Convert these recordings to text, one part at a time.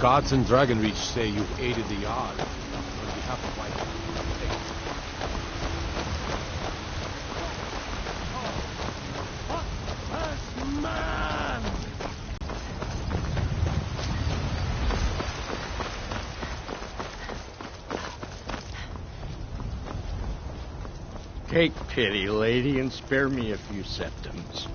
Guards in Dragonreach say you've aided the Yard on behalf of my... Man! Take pity, lady, and spare me a few septims.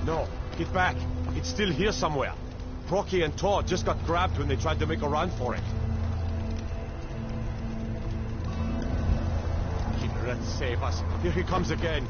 No, get back. It's still here somewhere. Procky and Tor just got grabbed when they tried to make a run for it. Kinred, save us. Here he comes again.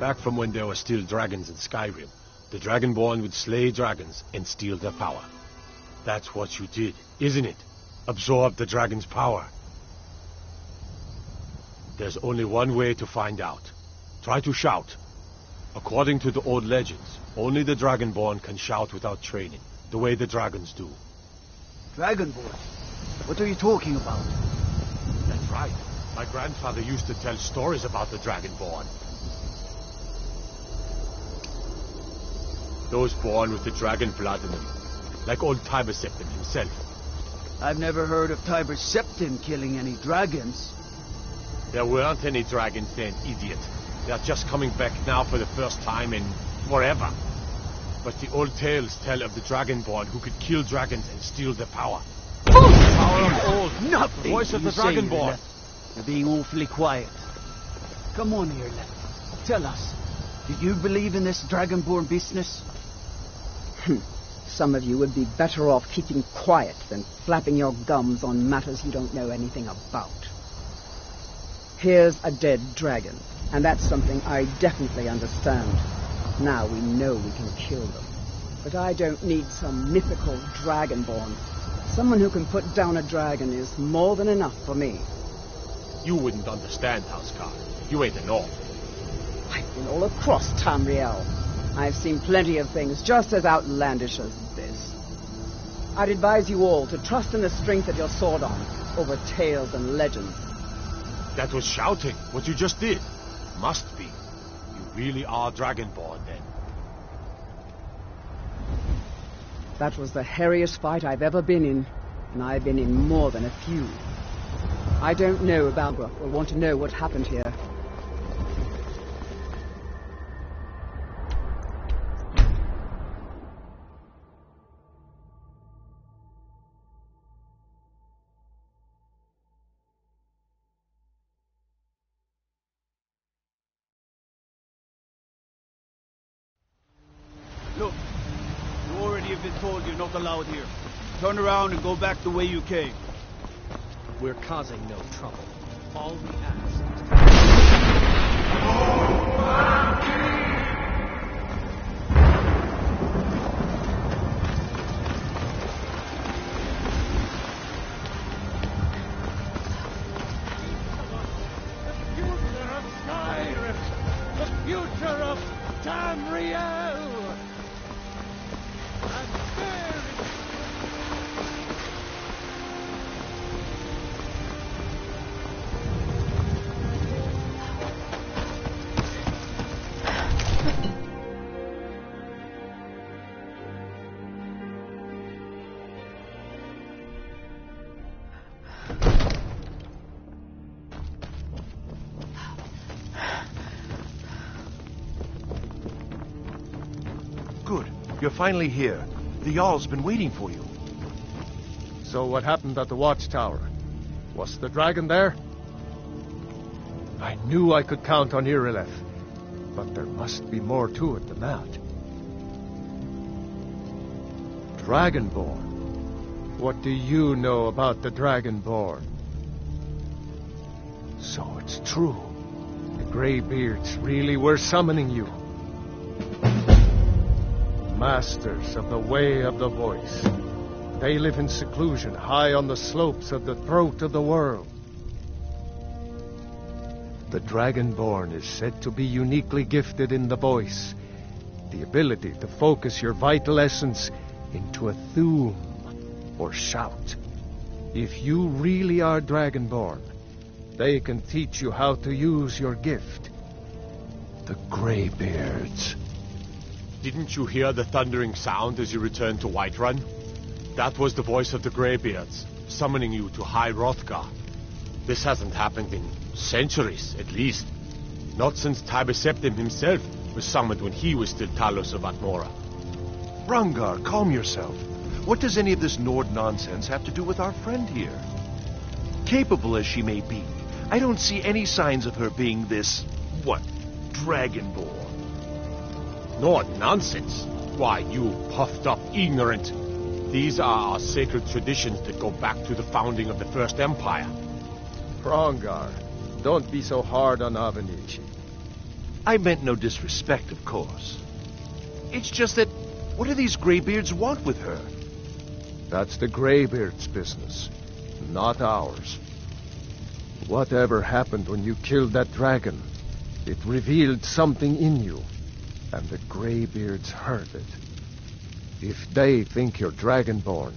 Back from when there were still dragons in Skyrim, the Dragonborn would slay dragons and steal their power. That's what you did, isn't it? Absorb the dragon's power. There's only one way to find out. Try to shout. According to the old legends, only the Dragonborn can shout without training, the way the dragons do. Dragonborn? What are you talking about? That's right. My grandfather used to tell stories about the Dragonborn. Those born with the dragon blood in them, like old Tiber Septim himself. I've never heard of Tiber Septim killing any dragons. There weren't any dragons then, idiot. They're just coming back now for the first time in forever. But the old tales tell of the Dragonborn who could kill dragons and steal their power. The power of old. Nothing. The voice of the Dragonborn. You're being awfully quiet. Come on here, lad. Tell us, do you believe in this Dragonborn business? Some of you would be better off keeping quiet than flapping your gums on matters you don't know anything about. Here's a dead dragon, and that's something I definitely understand. Now we know we can kill them. But I don't need some mythical dragonborn. Someone who can put down a dragon is more than enough for me. You wouldn't understand, Housecar. You ain't an orc. I've been all across Tamriel. I've seen plenty of things just as outlandish as this. I'd advise you all to trust in the strength of your sword arm over tales and legends. That was shouting, what you just did. Must be. You really are Dragonborn, then. That was the hairiest fight I've ever been in, and I've been in more than a few. I don't know if Balgruff will want to know what happened here. Look, you already have been told you're not allowed here. Turn around and go back the way you came. We're causing no trouble. All we ask is... The future of Skyrim! The future of Tamriel! And there Good. You're finally here. The Jarl's been waiting for you. So what happened at the watchtower? Was the dragon there? I knew I could count on Irileth, but there must be more to it than that. Dragonborn? What do you know about the Dragonborn? So it's true. The Greybeards really were summoning you. Masters of the Way of the Voice. They live in seclusion, high on the slopes of the throat of the world. The Dragonborn is said to be uniquely gifted in the voice, the ability to focus your vital essence into a thum, or shout. If you really are Dragonborn, they can teach you how to use your gift. The Greybeards. Didn't you hear the thundering sound as you returned to Whiterun? That was the voice of the Greybeards, summoning you to High Hrothgar. This hasn't happened in centuries, at least. Not since Tiber Septim himself was summoned when he was still Talos of Atmora. Rangar, calm yourself. What does any of this Nord nonsense have to do with our friend here? Capable as she may be, I don't see any signs of her being this, Dragonborn. Nord nonsense? Why, you puffed up ignorant. These are our sacred traditions that go back to the founding of the First Empire. Hrongar, don't be so hard on Avenici. I meant no disrespect, of course. It's just that, what do these Greybeards want with her? That's the Greybeards' business, not ours. Whatever happened when you killed that dragon, it revealed something in you, and the Greybeards heard it. If they think you're Dragonborn,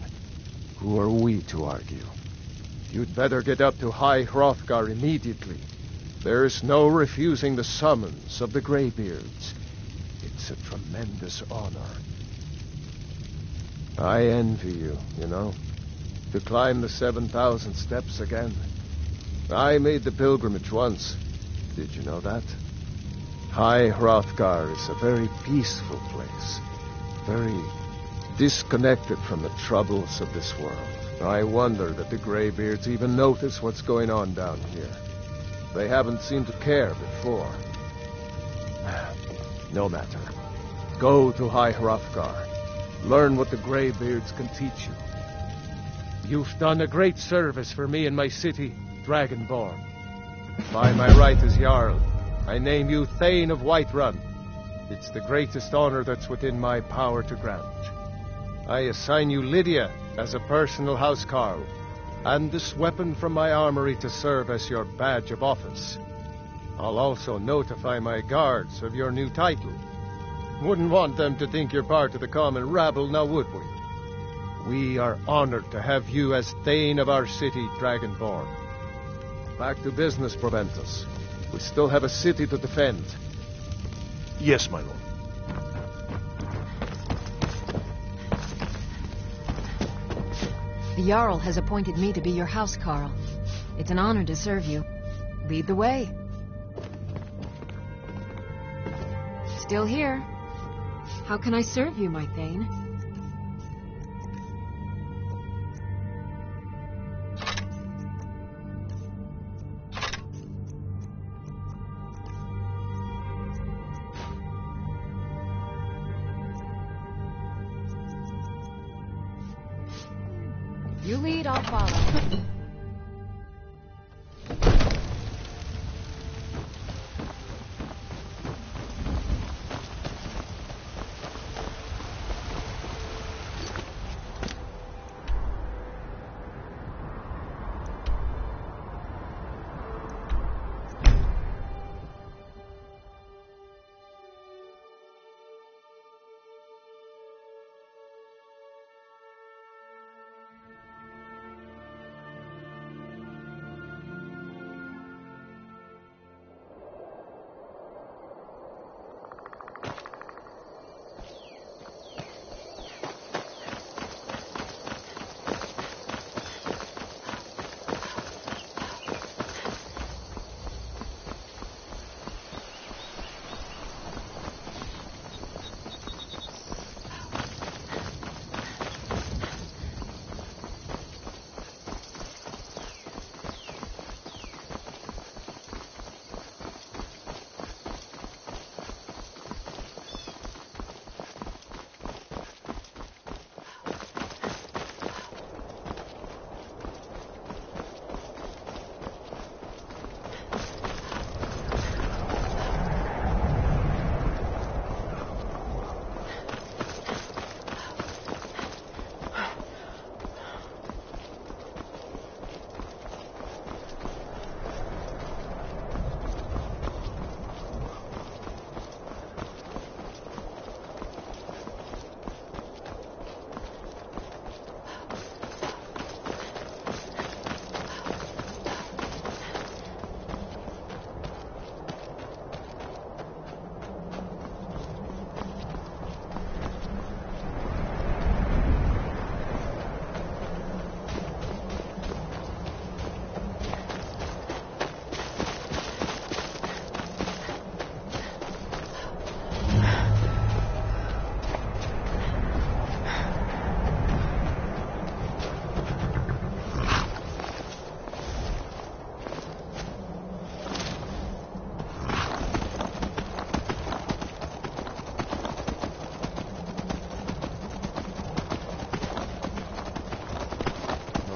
who are we to argue? You'd better get up to High Hrothgar immediately. There's no refusing the summons of the Greybeards. It's a tremendous honor. I envy you, you know, to climb the 7,000 steps again. I made the pilgrimage once. Did you know that? High Hrothgar is a very peaceful place. Very disconnected from the troubles of this world. I wonder that the Greybeards even notice what's going on down here. They haven't seemed to care before. No matter. Go to High Hrothgar. Learn what the Greybeards can teach you. You've done a great service for me and my city, Dragonborn. By my right as Jarl, I name you Thane of Whiterun. It's the greatest honor that's within my power to grant. I assign you Lydia as a personal housecarl, and this weapon from my armory to serve as your badge of office. I'll also notify my guards of your new title. Wouldn't want them to think you're part of the common rabble, now would we? We are honored to have you as Thane of our city, Dragonborn. Back to business, Proventus. We still have a city to defend. Yes, my lord. The Jarl has appointed me to be your housecarl. It's an honor to serve you. Lead the way. Still here. How can I serve you, my Thane? You lead, I'll follow.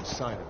Sign of it.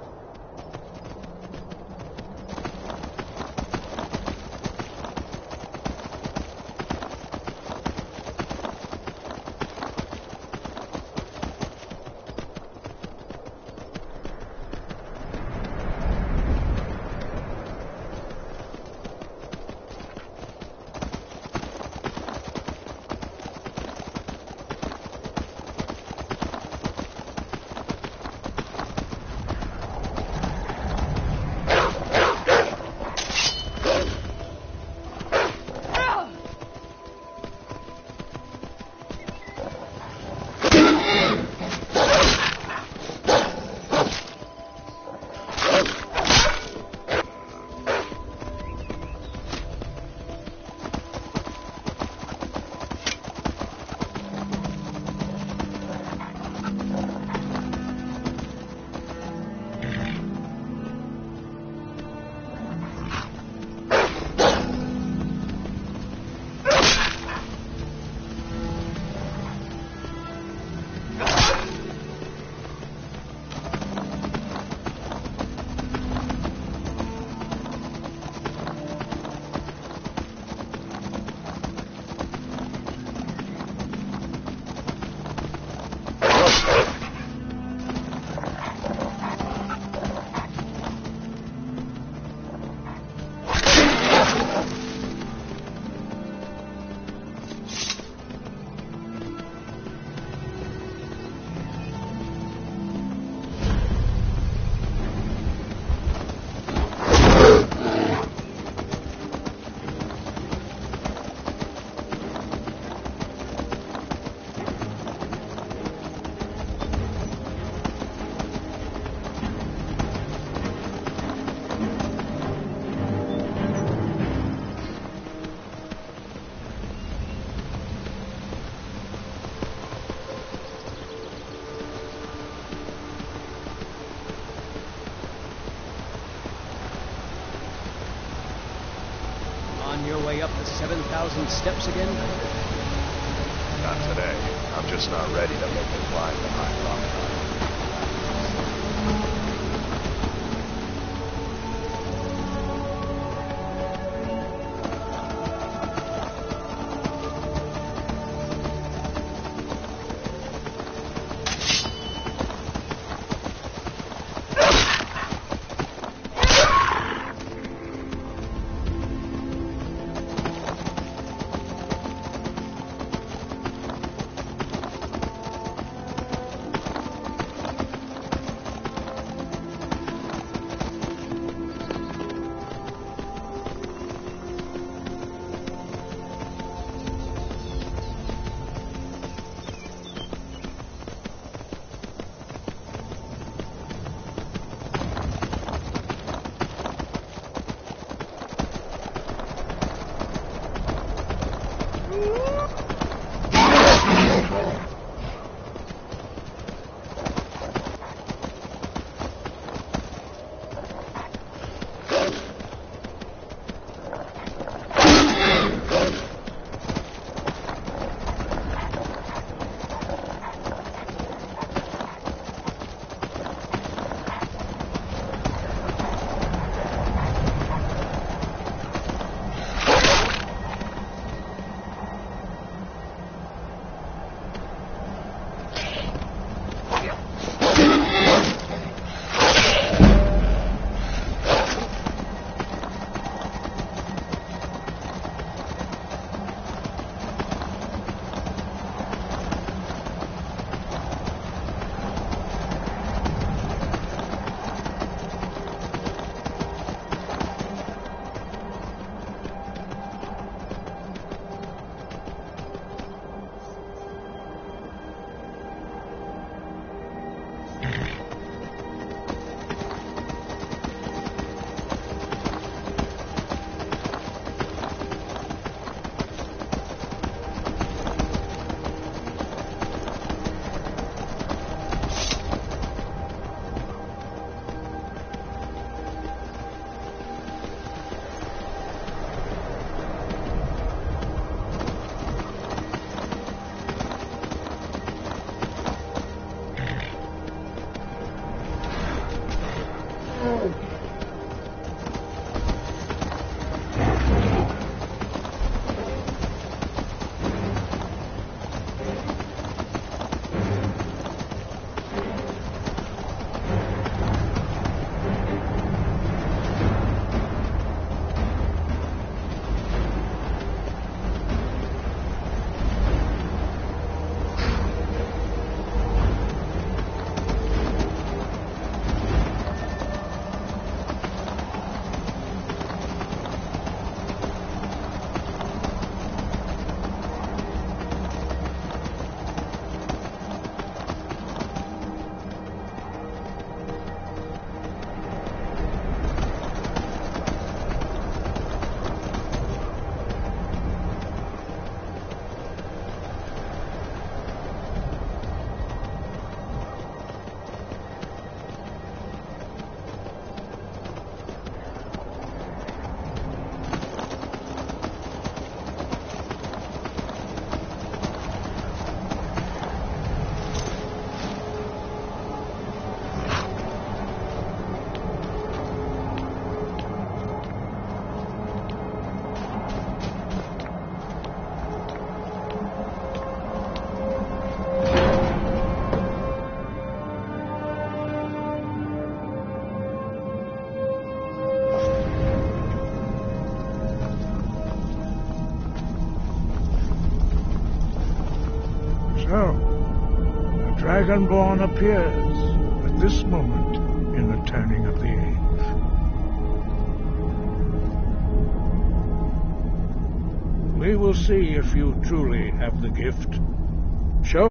on your way up the 7,000 steps again? Not today. I'm just not ready to make the climb to High Rock. Dragonborn appears at this moment in the turning of the age. We will see if you truly have the gift. Show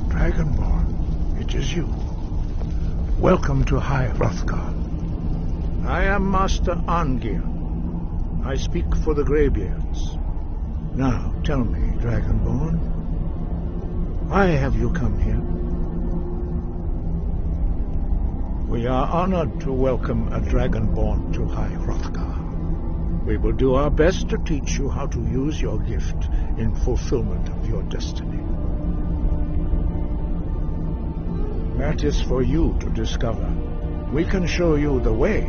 Dragonborn, it is you. Welcome to High Hrothgar. I am Master Arngir. I speak for the Greybeards. Now, tell me, Dragonborn, why have you come here? We are honored to welcome a Dragonborn to High Hrothgar. We will do our best to teach you how to use your gift in fulfillment of your destiny. That is for you to discover. We can show you the way,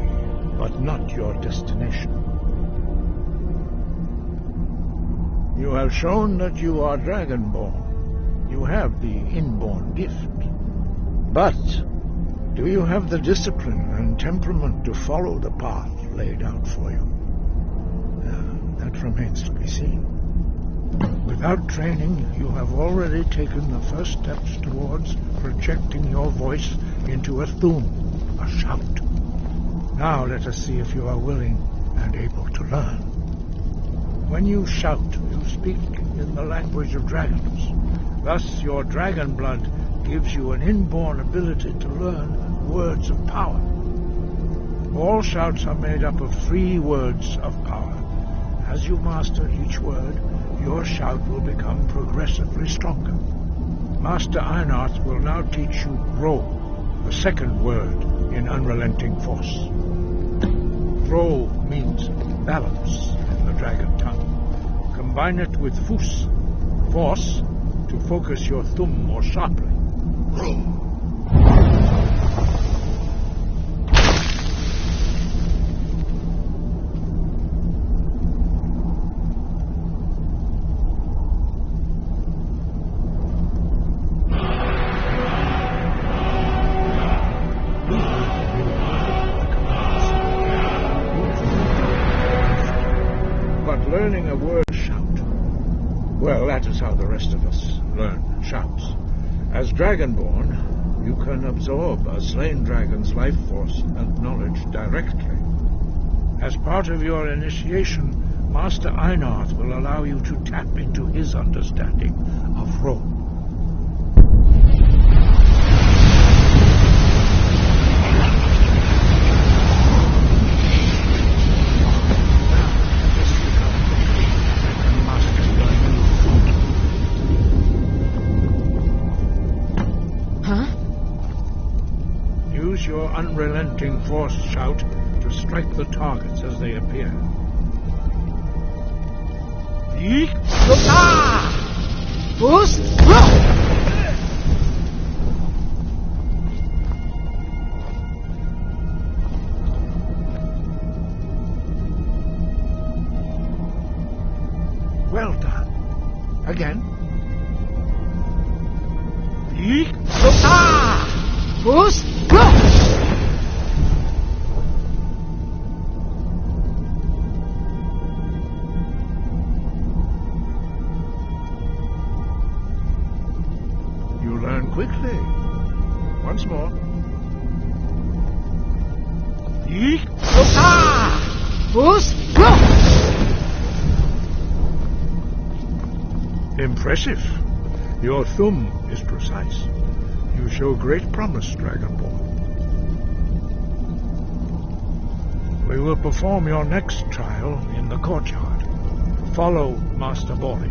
but not your destination. You have shown that you are Dragonborn. You have the inborn gift. But do you have the discipline and temperament to follow the path laid out for you? That remains to be seen. Without training, you have already taken the first steps towards projecting your voice into a thum, a shout. Now let us see if you are willing and able to learn. When you shout, you speak in the language of dragons. Thus, your dragon blood gives you an inborn ability to learn words of power. All shouts are made up of 3 words of power. As you master each word, your shout will become progressively stronger. Master Einarth will now teach you Ro, the second word in Unrelenting Force. Ro means balance in the dragon tongue. Combine it with Fus, force, to focus your thumb more sharply. Ro. Learning a word shout. Well, that is how the rest of us learn shouts. As Dragonborn, you can absorb a slain dragon's life force and knowledge directly. As part of your initiation, Master Einarth will allow you to tap into his understanding of Ro. Your unrelenting force shout to strike the targets as they appear. Well done. Again. You learn quickly. Once more. Impressive. Your thumb is precise. You show great promise, Dragonborn. We will perform your next trial in the courtyard. Follow Master Bori.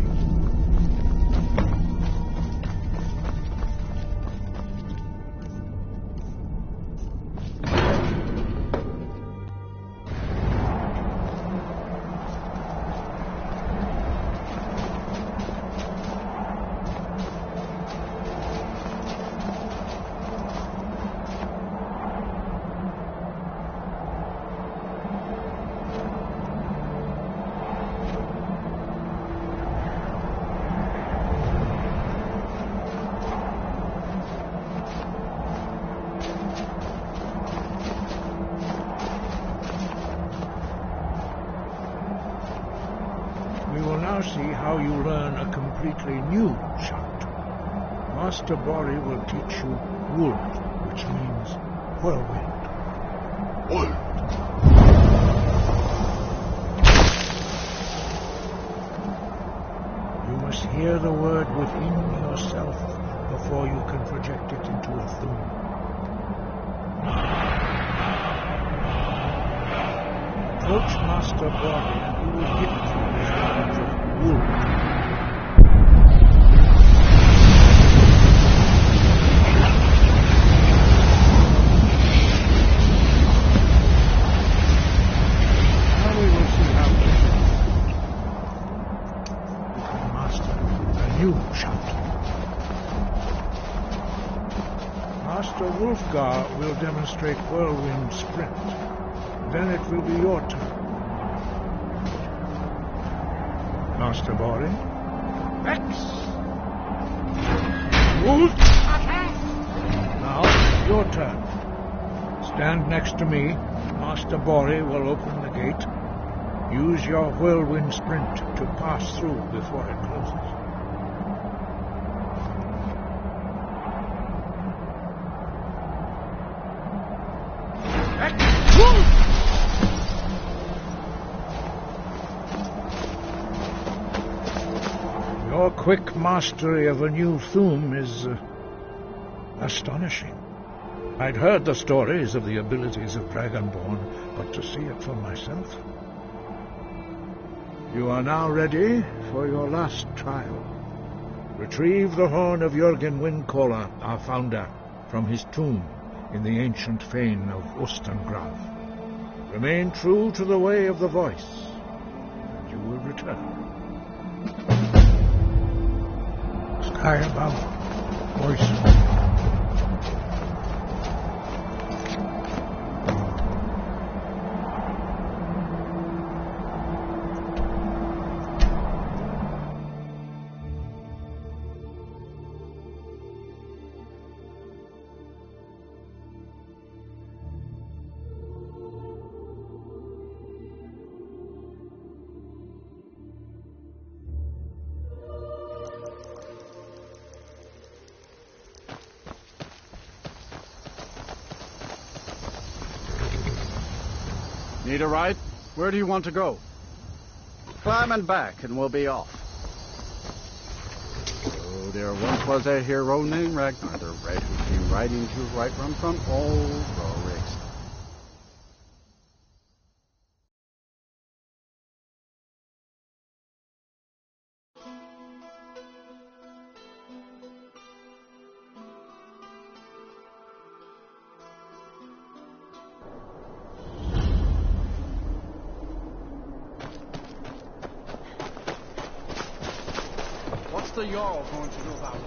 Now see how you learn a completely new shout. Master Bori will teach you Wold, which means whirlwind. Wold. You must hear the word within yourself before you can project it into a thum. Approach Master Body and he will give you his knowledge of wool. Now we will see how you can master a new shout. Master Wolfgar will demonstrate Whirlwind Sprint. Then it will be your turn. Master Bori. X. Wolf. Now, your turn. Stand next to me. Master Bori will open the gate. Use your Whirlwind Sprint to pass through before it closes. Your quick mastery of a new Thum is astonishing. I'd heard the stories of the abilities of Dragonborn, but to see it for myself. You are now ready for your last trial. Retrieve the horn of Jürgen Windcaller, our founder, from his tomb in the ancient fane of Ostengrav. Remain true to the way of the voice, and you will return. Sky above, voice. Need a ride? Where do you want to go? Climb and back, and we'll be off. Oh, there once was a hero named Ragnar the Red who came riding to right from old Rorik's. What's the Jarl going to do about it?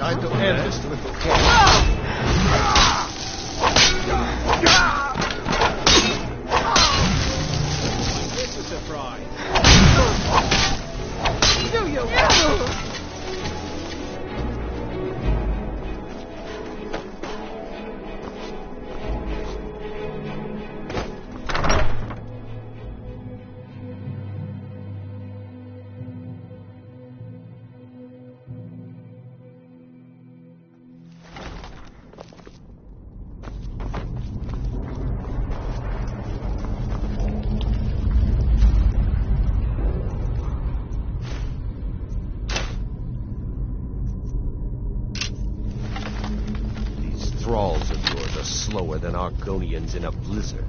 Time to end this little quarrel. It's a surprise. Do you? thralls of yours are slower than Argonians in a blizzard.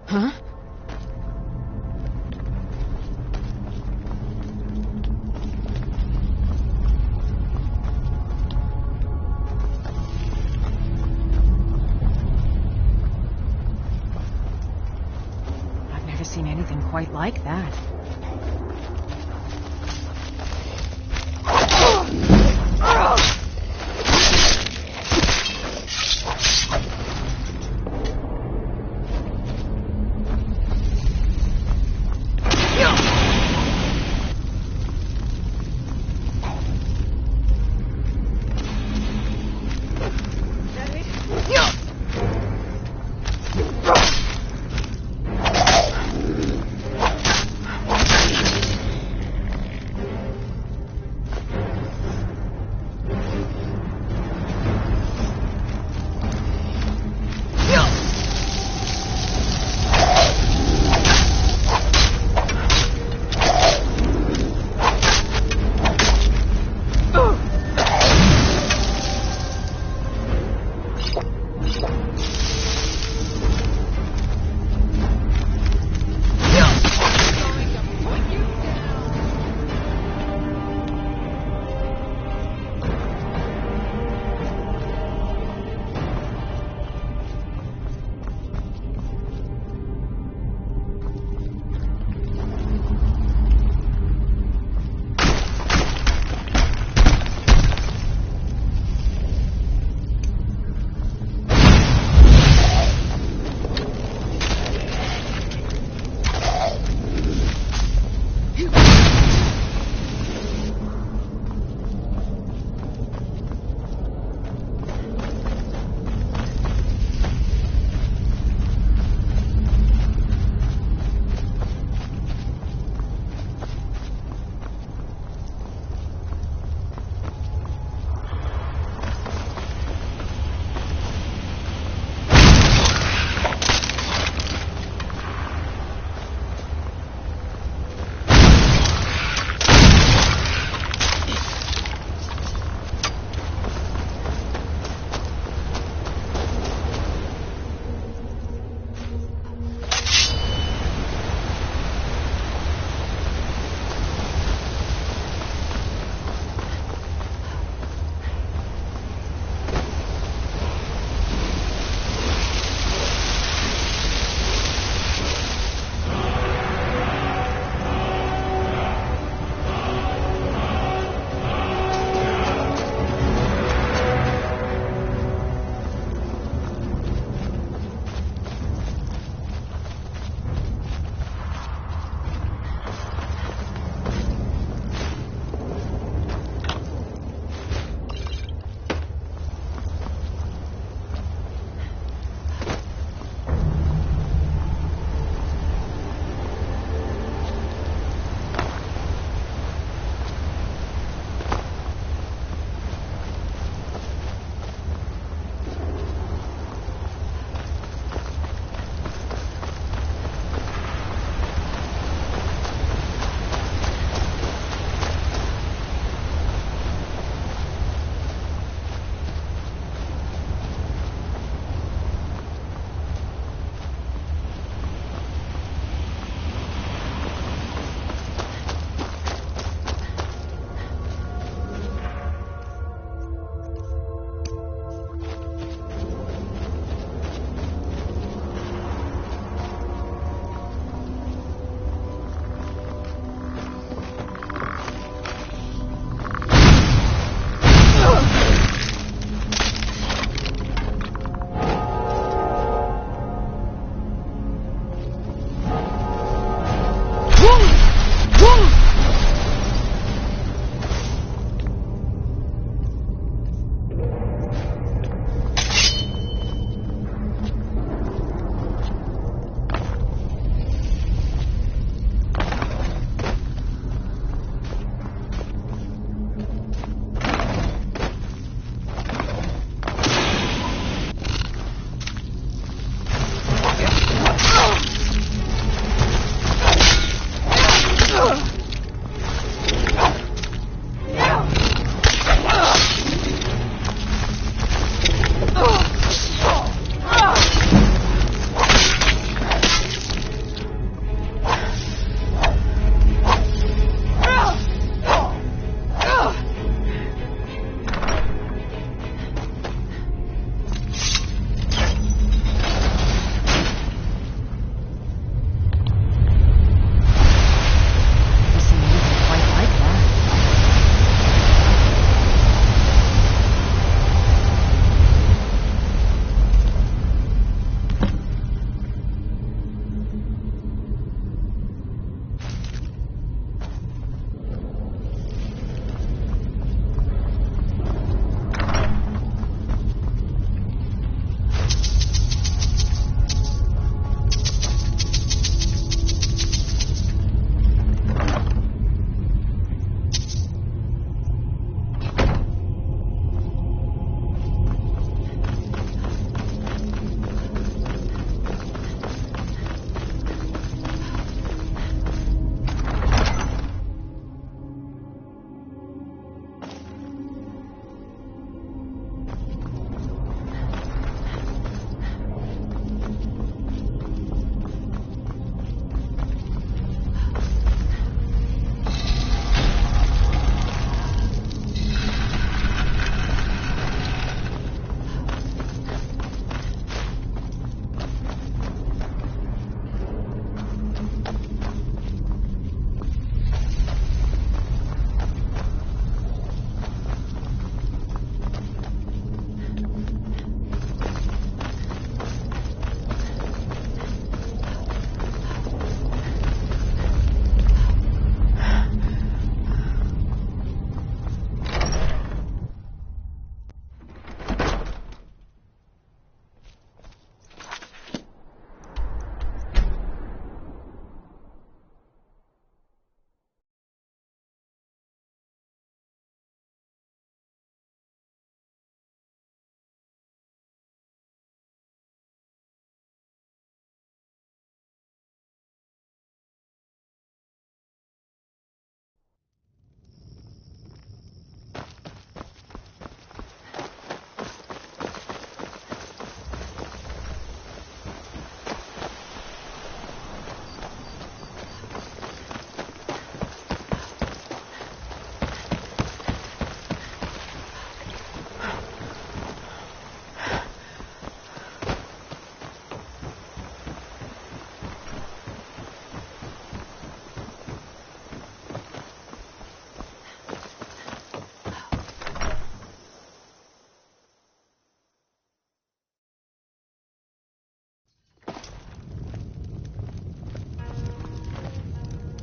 Huh? I've never seen anything quite like that.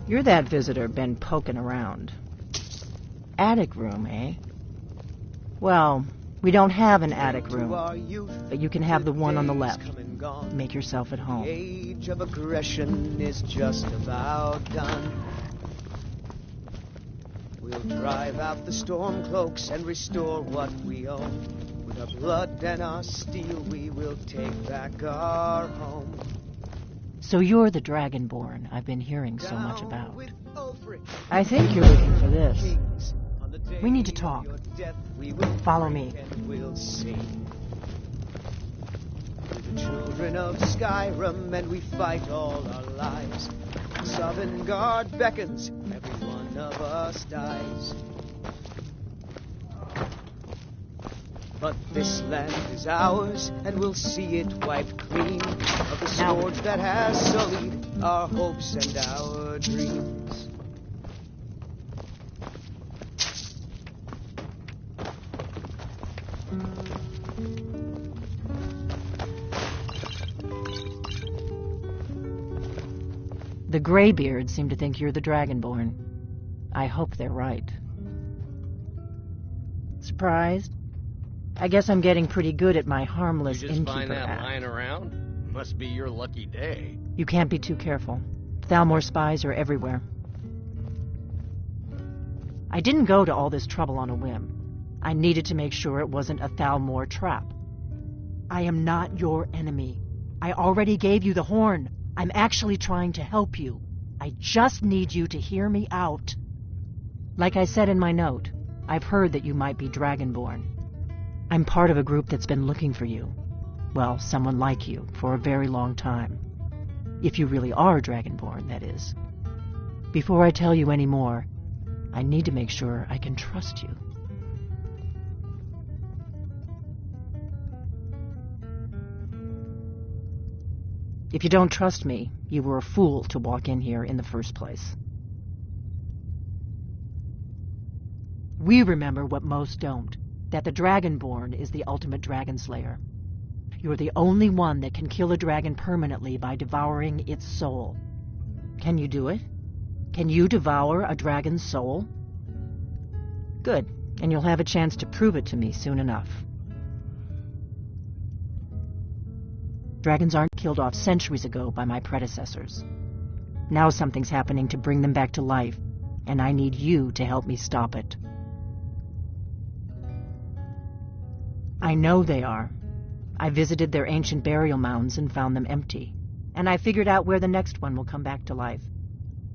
You're that visitor been poking around. Attic room, eh? Well, we don't have an attic room, but you can have the one on the left. Make yourself at home. The age of aggression is just about done. We'll drive out the storm cloaks and restore what we own. With our blood and our steel, we will take back our home. So you're the Dragonborn I've been hearing so much about. I think you're looking for this. We need to talk. Follow me. We'll sing. We're the children of Skyrim, and we fight all our lives. Sovngarde beckons, every one of us dies. But this land is ours, and we'll see it wiped clean of the scourge that has sullied our hopes and our dreams. The Greybeards seem to think you're the Dragonborn. I hope they're right. Surprised? I guess I'm getting pretty good at my harmless You just innkeeper find that act. lying around? Must be your lucky day. You can't be too careful. Thalmor spies are everywhere. I didn't go to all this trouble on a whim. I needed to make sure it wasn't a Thalmor trap. I am not your enemy. I already gave you the horn. I'm actually trying to help you. I just need you to hear me out. Like I said in my note, I've heard that you might be Dragonborn. I'm part of a group that's been looking for you. Well, someone like you, for a very long time. If you really are Dragonborn, that is. Before I tell you any more, I need to make sure I can trust you. If you don't trust me, you were a fool to walk in here in the first place. We remember what most don't, that the Dragonborn is the ultimate dragon slayer. You're the only one that can kill a dragon permanently by devouring its soul. Can you do it? Can you devour a dragon's soul? Good, and you'll have a chance to prove it to me soon enough. Dragons aren't killed off centuries ago by my predecessors. Now something's happening to bring them back to life, and I need you to help me stop it. I know they are. I visited their ancient burial mounds and found them empty, and I figured out where the next one will come back to life.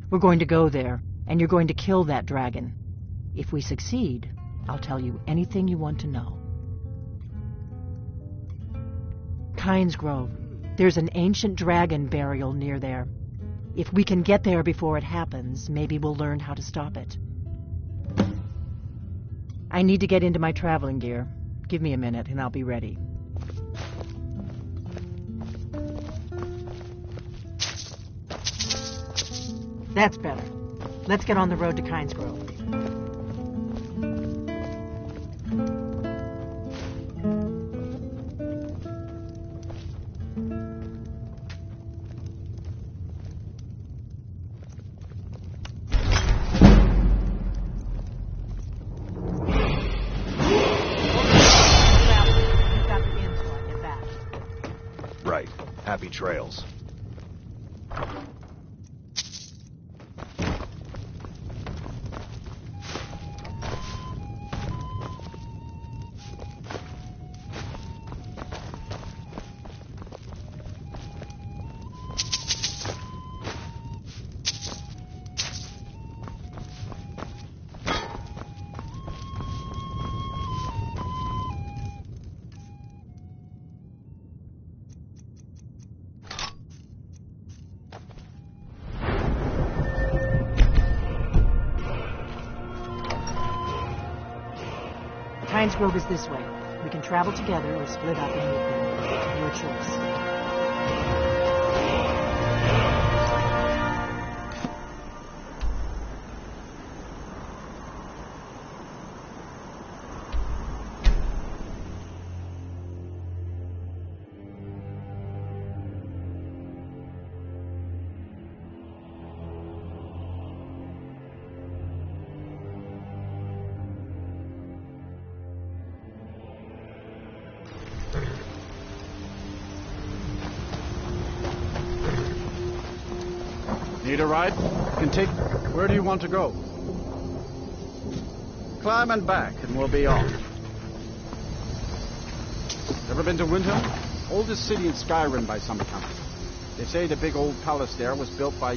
We're going to go there, and you're going to kill that dragon. If we succeed, I'll tell you anything you want to know. Kynes Grove. There's an ancient dragon burial near there. If we can get there before it happens, maybe we'll learn how to stop it. I need to get into my traveling gear. Give me a minute and I'll be ready. That's better. Let's get on the road to Kynes Grove. Right. Happy trails. Kynes Grove is this way. We can travel together or split up and meet them. Your choice. Need a ride? Can take... Where do you want to go? Climb and back, and we'll be off. Ever been to Windhelm? Oldest city in Skyrim by some account. They say the big old palace there was built by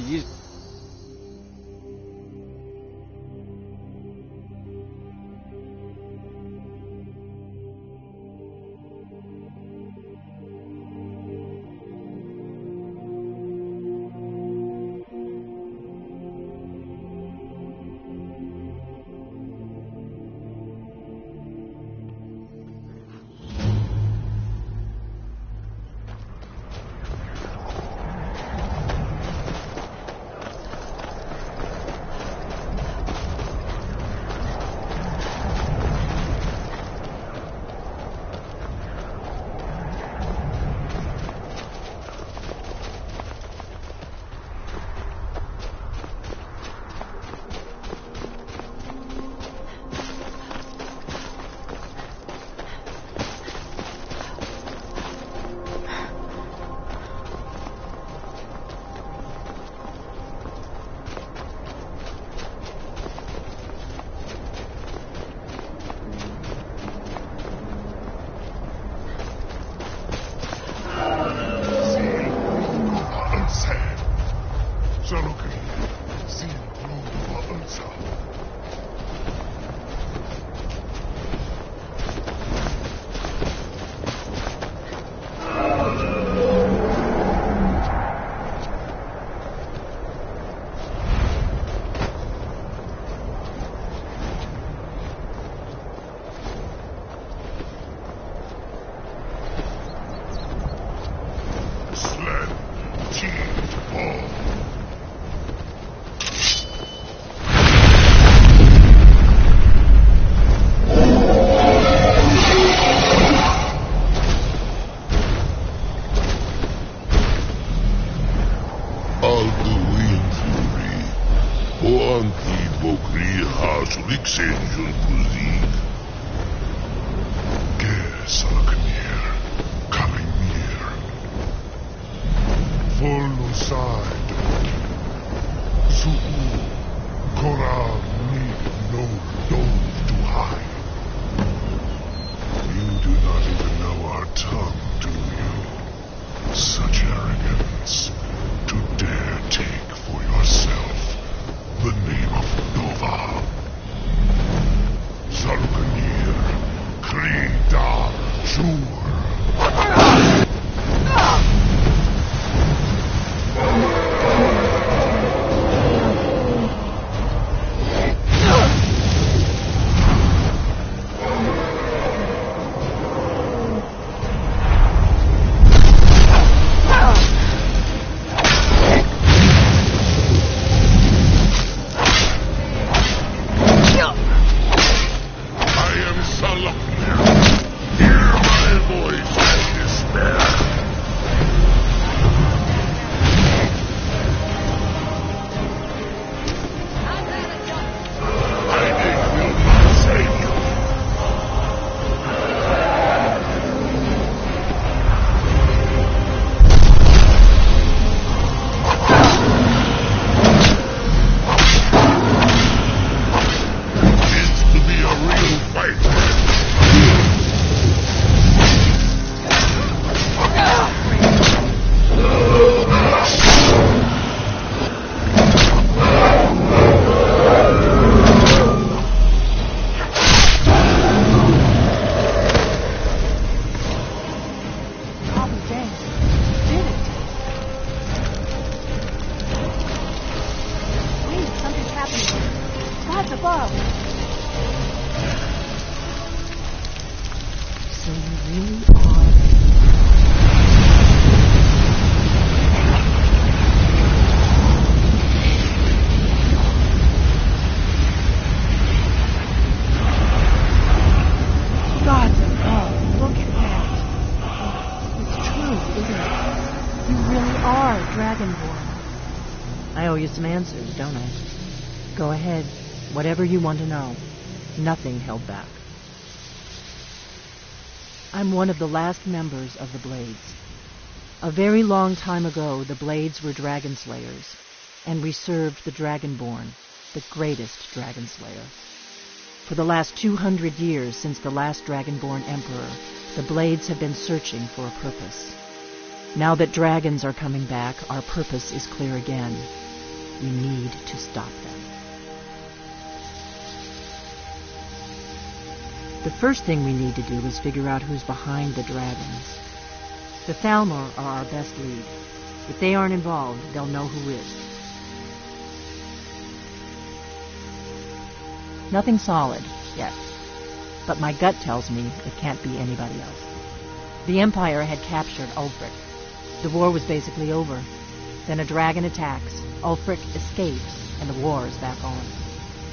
I owe you some answers, don't I? Go ahead. Whatever you want to know. Nothing held back. I'm one of the last members of the Blades. A very long time ago, the Blades were dragon slayers. and we served the Dragonborn, the greatest dragon slayer. For the last 200 years since the last Dragonborn Emperor, the Blades have been searching for a purpose. Now that dragons are coming back, our purpose is clear again. We need to stop them. The first thing we need to do is figure out who's behind the dragons. The Thalmor are our best lead. If they aren't involved, they'll know who is. Nothing solid, yet. But my gut tells me it can't be anybody else. The Empire had captured Ulfric. The war was basically over. Then a dragon attacks, Ulfric escapes, and the war is back on.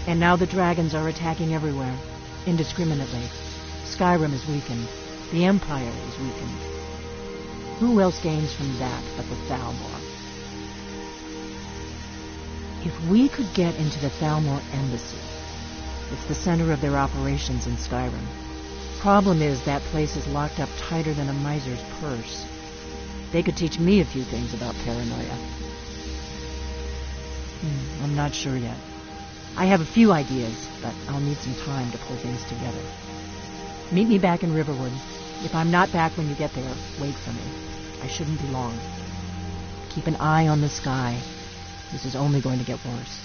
And now the dragons are attacking everywhere, indiscriminately. Skyrim is weakened. The Empire is weakened. Who else gains from that but the Thalmor? If we could get into the Thalmor embassy, it's the center of their operations in Skyrim. Problem is, that place is locked up tighter than a miser's purse. They could teach me a few things about paranoia. I'm not sure yet. I have a few ideas, but I'll need some time to pull things together. Meet me back in Riverwood. If I'm not back when you get there, wait for me. I shouldn't be long. Keep an eye on the sky. This is only going to get worse.